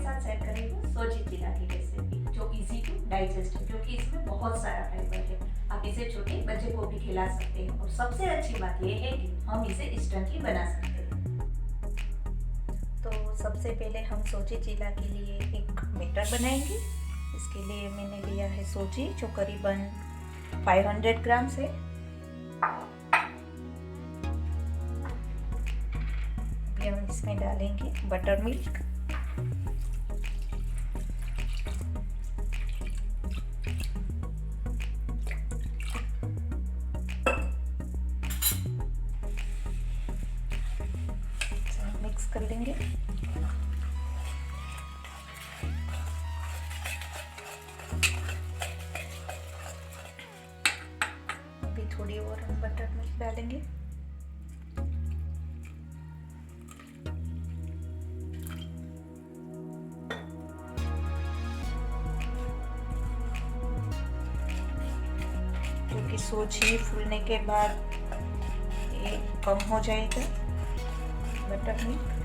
साथ शेयर करेंगे सोजी चिला की रेसिपी, जो इजी टू डाइजेस्ट है क्योंकि इसमें बहुत सारा फाइबर है। आप इसे छोटे बच्चे को भी खिला सकते हैं और सबसे अच्छी बात यह है कि हम इसे इंस्टेंटली बना सकते हैं। तो सबसे पहले हम सोजी चिला के लिए एक बैटर बनाएंगे। इसके लिए मैंने लिया है सोजी, जो करीबन 500 ग्राम है। अभी हम इसमें डालेंगे बटर मिल्क, मिक्स कर लेंगे। अभी थोड़ी और हम बटर मिल्क डालेंगे। क्योंकि सोजी फूलने के बाद ये कम हो जाएगा बटर मिल्क।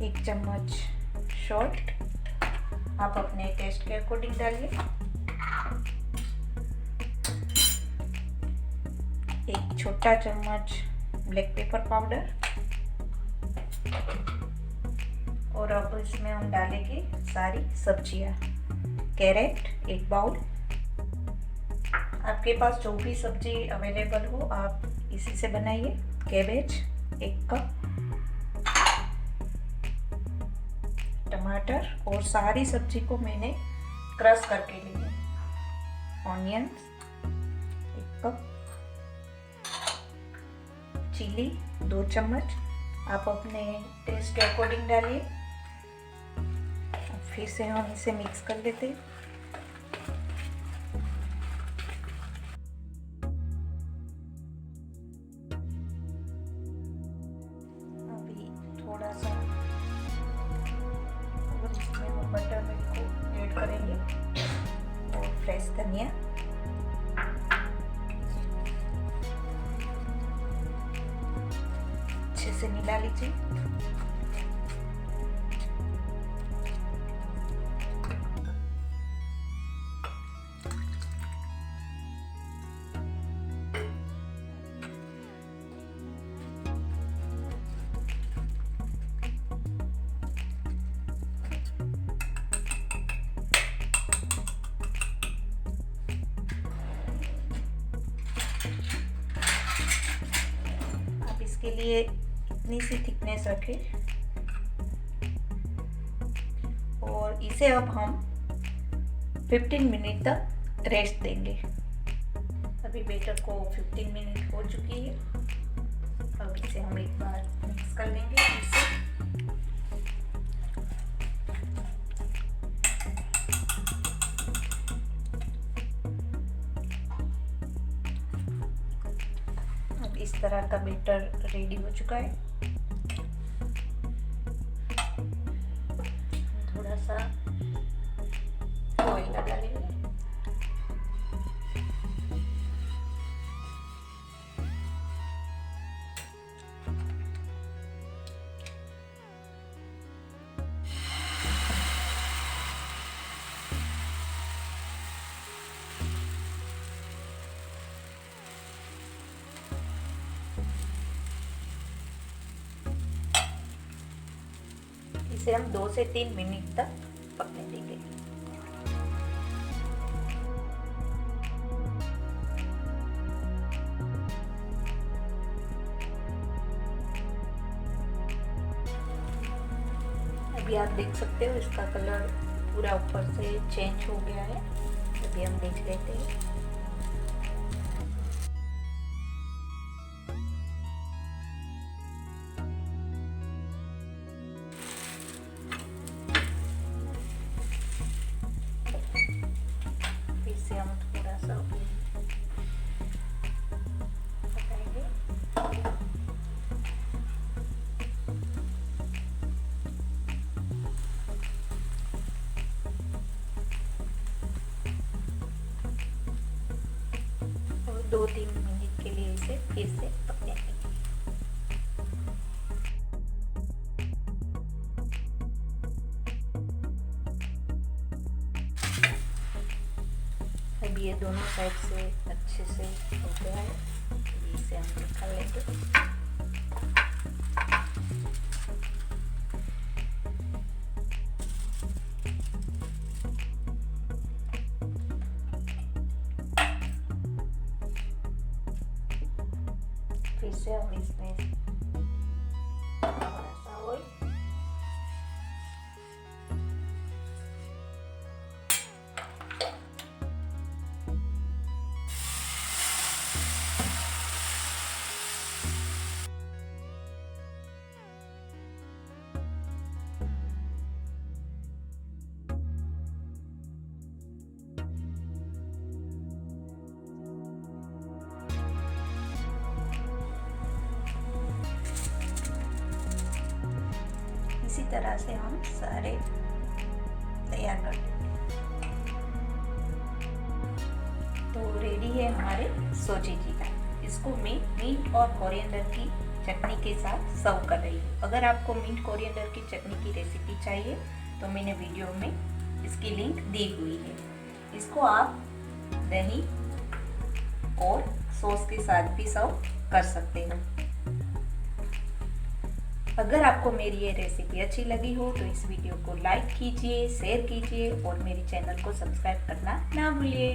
एक चम्मच सॉल्ट, आप अपने टेस्ट के अकॉर्डिंग डालिए। एक छोटा चम्मच ब्लैक पेपर पाउडर, और अब इसमें हम डालेंगे सारी सब्जियां। कैरेट 1 बाउल, आपके पास जो भी सब्जी अवेलेबल हो आप इसी से बनाइए। कैबेज 1 कप, टमाटर और सारी सब्जी को मैंने क्रश करके ली है। ऑनियंस 1 कप, चिली 2 चम्मच, आप अपने टेस्ट के अकॉर्डिंग डालिए। फिर से हम इसे मिक्स कर लेते हैं। अभी थोड़ा सा और इसमें हम बटर मिल्क को ऐड करेंगे और फ्रेश धनिया। अच्छे से मिला लीजिए। आप इसके लिए इतनी सी थिकनेस रखें और इसे अब हम 15 मिनट तक रेस्ट देंगे। अभी बैटर को 15 मिनट हो चुकी है। अब इसे हम एक बार मिक्स कर लेंगे इसे। अब इस तरह का बैटर रेडी हो चुका है। थोड़ा सा ऑयल लगा लेंगे। इसे हम 2 से 3 मिनट तक पकने देंगे। अभी आप देख सकते हो इसका कलर पूरा ऊपर से चेंज हो गया है। अभी हम देख लेते हैं। इसे हम थोड़ा सा पकाएंगे। 2-3 मिनट के लिए इसे फिर से पकने देंगे। अब ये दोनों साइड से अच्छे से हो गया है, इसे हम निकाल लेंगे। फिर से हम इसमें थोड़ा सा ऑयल, इसी तरह से हम सारे तैयार कर लेंगे। तो रेडी है हमारे सोजी चीला। इसको मैं मिंट और कोरिएंडर की चटनी के साथ सर्व कर रही हूँ। अगर आपको मिंट कोरिएंडर की चटनी की रेसिपी चाहिए तो मैंने वीडियो में इसकी लिंक दी हुई है। इसको आप दही और सॉस के साथ भी सर्व कर सकते हो। अगर आपको मेरी ये रेसिपी अच्छी लगी हो तो इस वीडियो को लाइक कीजिए, शेयर कीजिए और मेरे चैनल को सब्सक्राइब करना ना भूलिए।